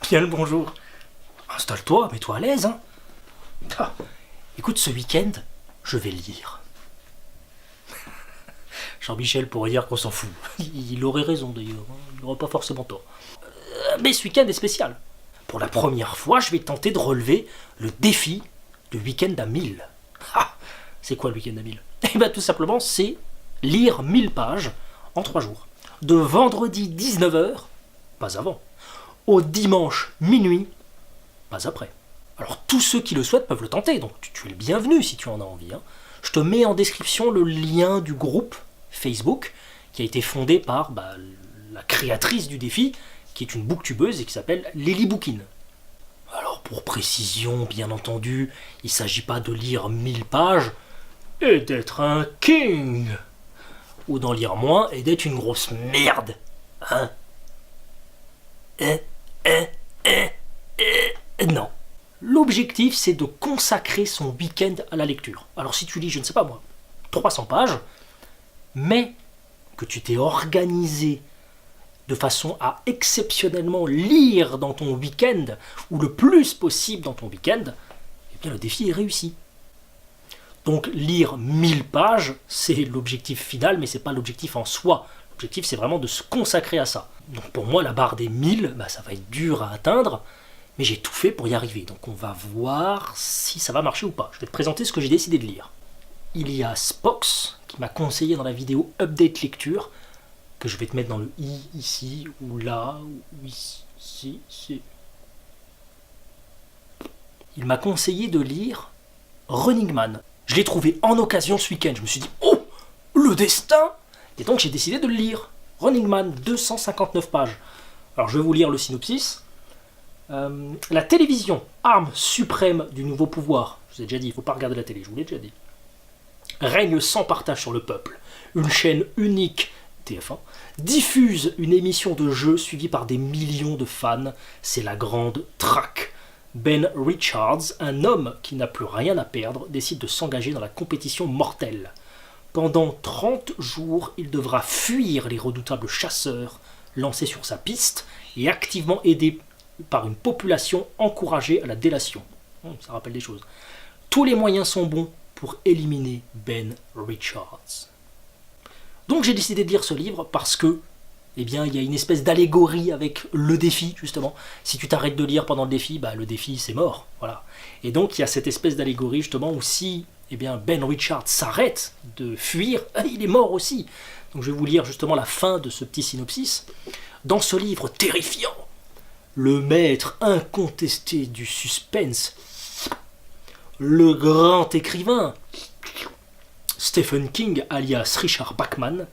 Bien le bonjour. Installe-toi, mets-toi à l'aise, hein. Ah, écoute, ce week-end, je vais lire. Jean-Michel pourrait dire qu'on s'en fout. Il aurait raison d'ailleurs, hein. Il n'aurait pas forcément tort. Mais ce week-end est spécial. Pour la première fois, je vais tenter de relever le défi du week-end à 1000. Ah, c'est quoi le week-end à 1000? Eh bien tout simplement, c'est lire 1000 pages en 3 jours. De vendredi 19h, pas avant, au dimanche minuit, pas après. Alors tous ceux qui le souhaitent peuvent le tenter, donc tu es le bienvenu si tu en as envie, hein. Je te mets en description le lien du groupe Facebook qui a été fondé par la créatrice du défi, qui est une booktubeuse et qui s'appelle Lily Bookin. Alors pour précision, bien entendu, il ne s'agit pas de lire 1000 pages et d'être un king, ou d'en lire moins et d'être une grosse merde. Hein? Non. L'objectif, c'est de consacrer son week-end à la lecture. Alors si tu lis, je ne sais pas moi, 300 pages, mais que tu t'es organisé de façon à exceptionnellement lire dans ton week-end, ou le plus possible dans ton week-end, eh bien le défi est réussi. Donc lire 1000 pages, c'est l'objectif final, mais c'est pas l'objectif en soi. L'objectif, c'est vraiment de se consacrer à ça. Donc pour moi, la barre des 1000, ça va être dur à atteindre, mais j'ai tout fait pour y arriver. Donc on va voir si ça va marcher ou pas. Je vais te présenter ce que j'ai décidé de lire. Il y a Spox, qui m'a conseillé dans la vidéo Update Lecture, que je vais te mettre dans le i ici, ou là, ou ici, ici. Il m'a conseillé de lire Running Man. Je l'ai trouvé en occasion ce week-end. Je me suis dit, oh, le destin! Et donc j'ai décidé de le lire. Running Man, 259 pages. Alors je vais vous lire le synopsis. La télévision, arme suprême du nouveau pouvoir. Je vous ai déjà dit, il ne faut pas regarder la télé, je vous l'ai déjà dit. Règne sans partage sur le peuple. Une chaîne unique, TF1, diffuse une émission de jeu suivie par des millions de fans. C'est la grande traque. Ben Richards, un homme qui n'a plus rien à perdre, décide de s'engager dans la compétition mortelle. Pendant 30 jours, il devra fuir les redoutables chasseurs lancés sur sa piste et activement aidé par une population encouragée à la délation. Ça rappelle des choses. Tous les moyens sont bons pour éliminer Ben Richards. Donc j'ai décidé de lire ce livre parce que, il y a une espèce d'allégorie avec le défi, justement. Si tu t'arrêtes de lire pendant le défi, le défi c'est mort. Voilà. Et donc il y a cette espèce d'allégorie, justement, où si Ben Richards s'arrête de fuir, il est mort aussi. Donc je vais vous lire justement la fin de ce petit synopsis. Dans ce livre terrifiant, le maître incontesté du suspense, le grand écrivain Stephen King, alias Richard Bachman,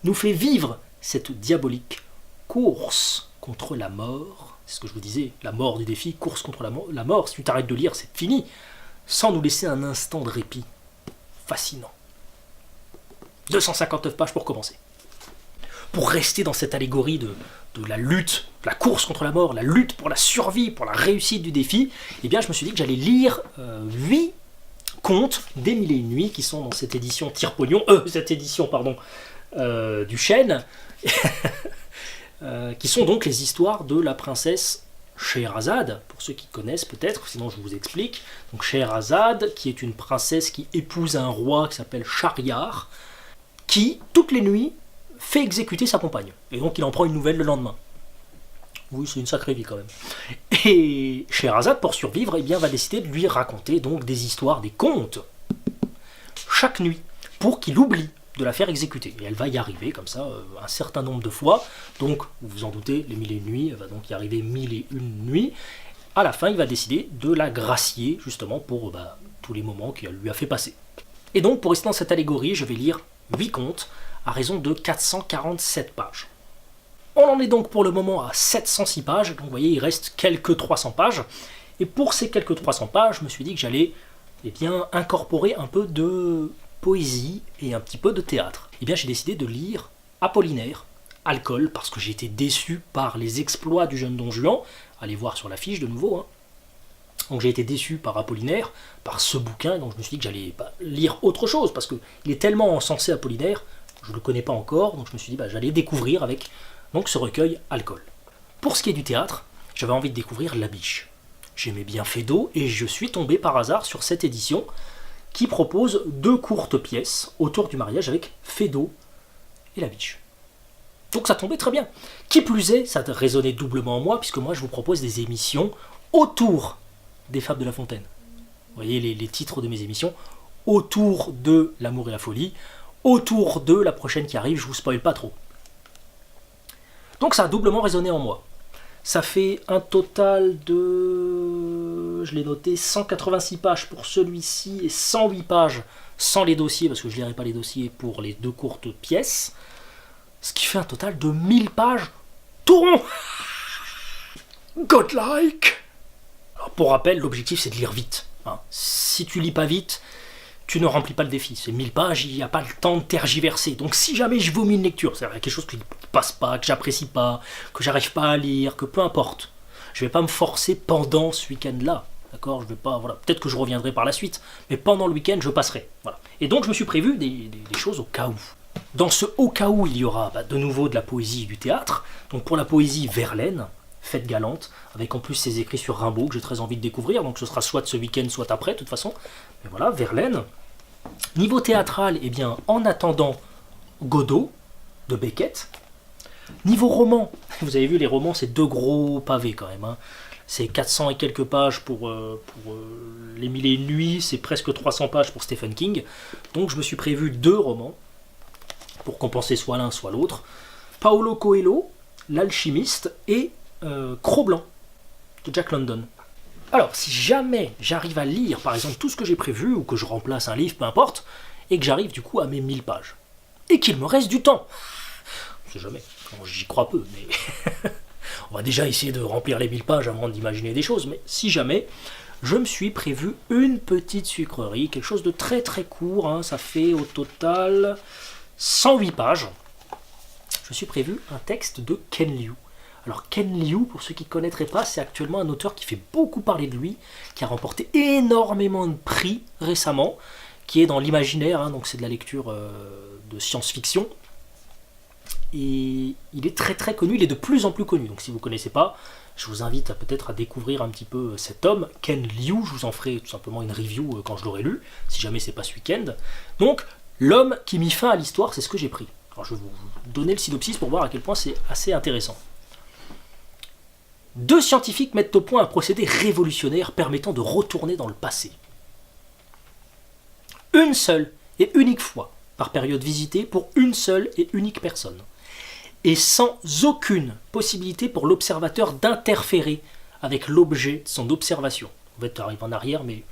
nous fait vivre cette diabolique course contre la mort. C'est ce que je vous disais, la mort du défi, course contre la mort. Si tu t'arrêtes de lire, c'est fini. Sans nous laisser un instant de répit. Fascinant. 259 pages pour commencer. Pour rester dans cette allégorie de la lutte, la course contre la mort, la lutte pour la survie, pour la réussite du défi, je me suis dit que j'allais lire 8 contes des Mille et une nuits qui sont dans cette édition tire-pognon, du Chêne, qui sont donc les histoires de la princesse Scheherazade, pour ceux qui connaissent peut-être, sinon je vous explique. Donc Scheherazade, qui est une princesse qui épouse un roi qui s'appelle Shahryar, qui, toutes les nuits, fait exécuter sa compagne. Et donc il en prend une nouvelle le lendemain. Oui, c'est une sacrée vie quand même. Et Scheherazade, pour survivre, va décider de lui raconter donc des histoires, des contes, chaque nuit, pour qu'il oublie de la faire exécuter. Et elle va y arriver comme ça un certain nombre de fois. Donc, vous vous en doutez, les 1000 et une nuits, elle va donc y arriver 1000 et une nuits. À la fin, il va décider de la gracier, justement, pour tous les moments qu'elle lui a fait passer. Et donc, pour rester dans cette allégorie, je vais lire 8 contes, à raison de 447 pages. On en est donc pour le moment à 706 pages, donc vous voyez, il reste quelques 300 pages. Et pour ces quelques 300 pages, je me suis dit que j'allais incorporer un peu de poésie et un petit peu de théâtre. J'ai décidé de lire Apollinaire, Alcool, parce que j'ai été déçu par les exploits du jeune Don Juan. Allez voir sur l'affiche de nouveau. Donc j'ai été déçu par Apollinaire, par ce bouquin, donc je me suis dit que j'allais lire autre chose, parce qu'il est tellement encensé Apollinaire, je ne le connais pas encore, donc je me suis dit j'allais découvrir avec donc, ce recueil Alcool. Pour ce qui est du théâtre, j'avais envie de découvrir La Biche. J'aimais bien Feydeau et je suis tombé par hasard sur cette édition qui propose 2 courtes pièces autour du mariage avec Feydeau et La Biche. Donc ça tombait très bien. Qui plus est, ça résonnait doublement en moi, puisque moi je vous propose des émissions autour des Fables de La Fontaine. Vous voyez les titres de mes émissions, autour de L'amour et la folie, autour de la prochaine qui arrive, je vous spoil pas trop. Donc ça a doublement résonné en moi. Ça fait un total de, je l'ai noté, 186 pages pour celui-ci et 108 pages sans les dossiers, parce que je ne lirai pas les dossiers pour les 2 courtes pièces. Ce qui fait un total de 1000 pages tout rond. Godlike. Alors pour rappel, l'objectif c'est de lire vite. Si tu lis pas vite, tu ne remplis pas le défi. C'est 1000 pages, il n'y a pas le temps de tergiverser. Donc si jamais je vomis une lecture, c'est-à-dire quelque chose qui ne passe pas, que j'apprécie pas, que j'arrive pas à lire, que peu importe, je vais pas me forcer pendant ce week-end-là. D'accord, je vais pas, voilà. Peut-être que je reviendrai par la suite, mais pendant le week-end, je passerai. Voilà. Et donc je me suis prévu des choses au cas où. Dans ce au cas où, il y aura de nouveau de la poésie et du théâtre. Donc pour la poésie, Verlaine, Fête galante, avec en plus ses écrits sur Rimbaud que j'ai très envie de découvrir, donc ce sera soit ce week-end, soit après, de toute façon. Mais voilà, Verlaine. Niveau théâtral, eh bien, En attendant Godot, de Beckett. Niveau roman, vous avez vu, les romans, c'est 2 gros pavés quand même. C'est 400 et quelques pages pour Les Mille et une nuits, c'est presque 300 pages pour Stephen King. Donc je me suis prévu 2 romans, pour compenser soit l'un, soit l'autre. Paulo Coelho, L'Alchimiste, et Cro-Blanc, de Jack London. Alors, si jamais j'arrive à lire, par exemple, tout ce que j'ai prévu, ou que je remplace un livre, peu importe, et que j'arrive du coup à mes 1000 pages, et qu'il me reste du temps, je sais jamais, j'y crois peu, mais on va déjà essayer de remplir les 1000 pages avant d'imaginer des choses, mais si jamais, je me suis prévu une petite sucrerie, quelque chose de très très court, ça fait au total 108 pages. Je me suis prévu un texte de Ken Liu. Alors Ken Liu, pour ceux qui ne connaîtraient pas, c'est actuellement un auteur qui fait beaucoup parler de lui, qui a remporté énormément de prix récemment, qui est dans l'imaginaire, donc c'est de la lecture de science-fiction. Et il est très très connu, il est de plus en plus connu. Donc si vous ne connaissez pas, je vous invite peut-être à découvrir un petit peu cet homme, Ken Liu. Je vous en ferai tout simplement une review quand je l'aurai lu, si jamais c'est pas ce week-end. Donc l'homme qui mit fin à l'histoire, c'est ce que j'ai pris. Alors je vais vous donner le synopsis pour voir à quel point c'est assez intéressant. 2 scientifiques mettent au point un procédé révolutionnaire permettant de retourner dans le passé. Une seule et unique fois par période visitée pour une seule et unique personne. Et sans aucune possibilité pour l'observateur d'interférer avec l'objet de son observation. En fait, tu arrives en arrière, mais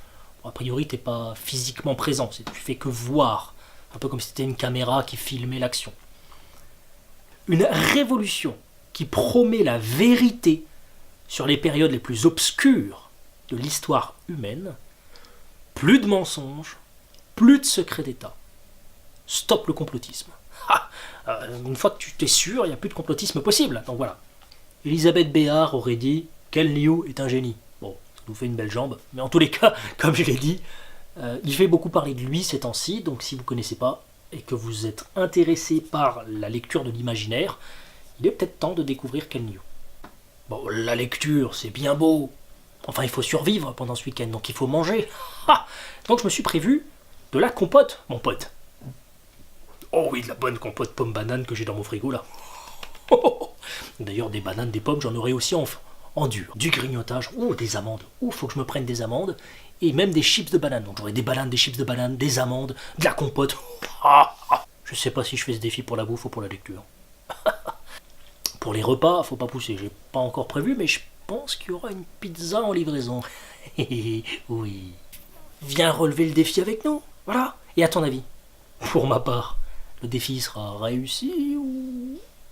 a priori, tu n'es pas physiquement présent. Tu fais que voir. Un peu comme si c'était une caméra qui filmait l'action. Une révolution qui promet la vérité sur les périodes les plus obscures de l'histoire humaine. Plus de mensonges, plus de secrets d'État. Stop le complotisme. Une fois que tu t'es sûr, il n'y a plus de complotisme possible. Donc voilà. Elisabeth Béard aurait dit « Ken Liu est un génie ». Bon, ça nous fait une belle jambe. Mais en tous les cas, comme je l'ai dit, il fait beaucoup parler de lui ces temps-ci. Donc si vous ne connaissez pas et que vous êtes intéressé par la lecture de l'imaginaire, il est peut-être temps de découvrir Ken Liu. Bon, la lecture, c'est bien beau. Enfin, il faut survivre pendant ce week-end, donc il faut manger. Donc je me suis prévu de la compote, mon pote. Oh oui, de la bonne compote pomme-banane que j'ai dans mon frigo, là. D'ailleurs, des bananes, des pommes, j'en aurai aussi en dur. Du grignotage, des amandes. Faut que je me prenne des amandes. Et même des chips de banane. Donc j'aurai des bananes, des chips de banane, des amandes, de la compote. Je sais pas si je fais ce défi pour la bouffe ou pour la lecture. Pour les repas, faut pas pousser, j'ai pas encore prévu, mais je pense qu'il y aura une pizza en livraison. Oui. Viens relever le défi avec nous, voilà. Et à ton avis, pour ma part, le défi sera réussi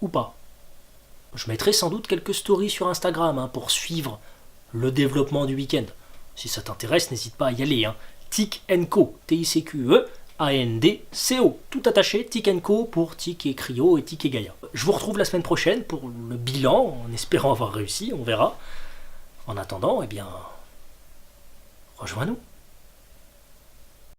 ou pas? Je mettrai sans doute quelques stories sur Instagram pour suivre le développement du week-end. Si ça t'intéresse, n'hésite pas à y aller. Tic & Co, T-I-C-Q-E, A-N-D-C-O, tout attaché, Tic & Co pour Tic et Cryo et Tic et Gaïa. Je vous retrouve la semaine prochaine pour le bilan, en espérant avoir réussi, on verra. En attendant, rejoins-nous.